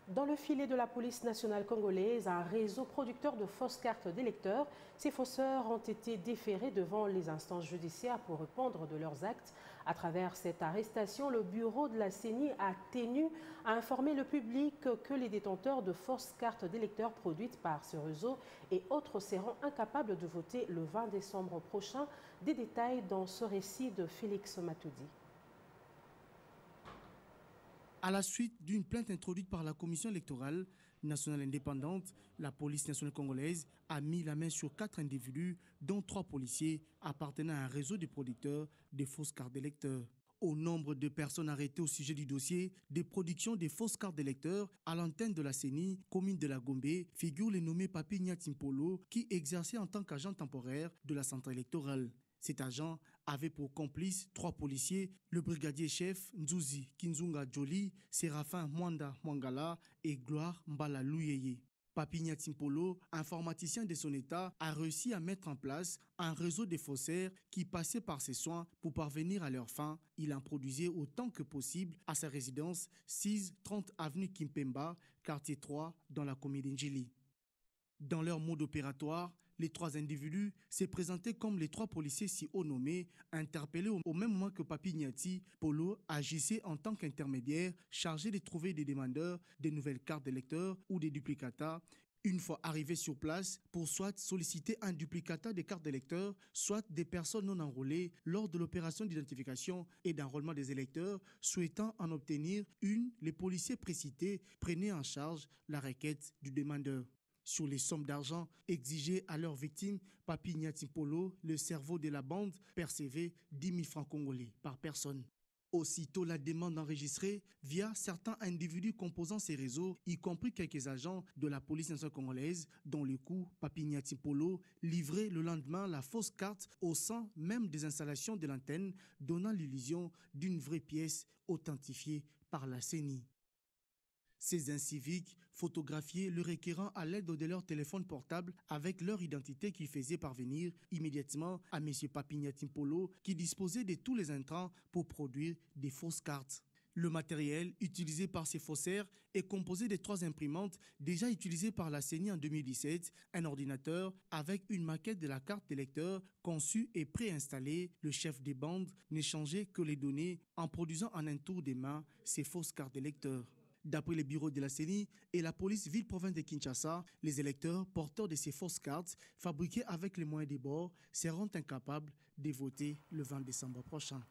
Dans le filet de la police nationale congolaise, un réseau producteur de fausses cartes d'électeurs. Ces fausseurs ont été déférés devant les instances judiciaires pour répondre de leurs actes. À travers cette arrestation, le bureau de la CENI a tenu à informer le public que les détenteurs de fausses cartes d'électeurs produites par ce réseau et autres seront incapables de voter le 20 décembre prochain. Des détails dans ce récit de Félix Matoudi. À la suite d'une plainte introduite par la Commission électorale nationale indépendante, la police nationale congolaise a mis la main sur 4 individus, dont 3 policiers appartenant à un réseau de producteurs de fausses cartes d'électeurs. Au nombre de personnes arrêtées au sujet du dossier des productions des fausses cartes d'électeurs à l'antenne de la CENI, commune de la Gombe, figure le nommé Papi Nyatimpolo qui exerçait en tant qu'agent temporaire de la centrale électorale. Cet agent avait pour complice 3 policiers, le brigadier chef Nzuzi Kinzunga Joli, Séraphin Mwanda Mwangala et Gloire Mbala Louyeye. Papi Nyatimpolo, informaticien de son état, a réussi à mettre en place un réseau de faussaires qui passaient par ses soins pour parvenir à leur fin. Il en produisait autant que possible à sa résidence 6-30 avenue Kimpemba, quartier 3, dans la commune d'Njili. Dans leur mode opératoire, les 3 individus s'est présenté comme les 3 policiers si haut nommés, interpellés au même moment que Papi Nyati Polo agissait en tant qu'intermédiaire chargé de trouver des demandeurs de nouvelles cartes d'électeurs ou des duplicata. Une fois arrivés sur place, pour soit solliciter un duplicata des cartes d'électeurs, soit des personnes non enrôlées lors de l'opération d'identification et d'enrôlement des électeurs, souhaitant en obtenir une, les policiers précités prenaient en charge la requête du demandeur. Sur les sommes d'argent exigées à leurs victimes, Papi Nyatimpolo, le cerveau de la bande, percevait 10 000 francs congolais par personne. Aussitôt la demande enregistrée via certains individus composant ces réseaux, y compris quelques agents de la police nationale congolaise, dont le coup Papi Nyatimpolo livrait le lendemain la fausse carte au sein même des installations de l'antenne, donnant l'illusion d'une vraie pièce authentifiée par la CENI. Ces inciviques photographiaient le requérant à l'aide de leur téléphone portable avec leur identité qu'ils faisaient parvenir immédiatement à M. Papi Nyatimpolo qui disposait de tous les intrants pour produire des fausses cartes. Le matériel utilisé par ces faussaires est composé de 3 imprimantes déjà utilisées par la CENI en 2017, un ordinateur avec une maquette de la carte d'électeur conçue et préinstallée. Le chef des bandes n'échangeait que les données en produisant en un tour des mains ces fausses cartes d'électeurs. D'après les bureaux de la CENI et la police ville-province de Kinshasa, les électeurs porteurs de ces fausses cartes, fabriquées avec les moyens des bords, seront incapables de voter le 20 décembre prochain.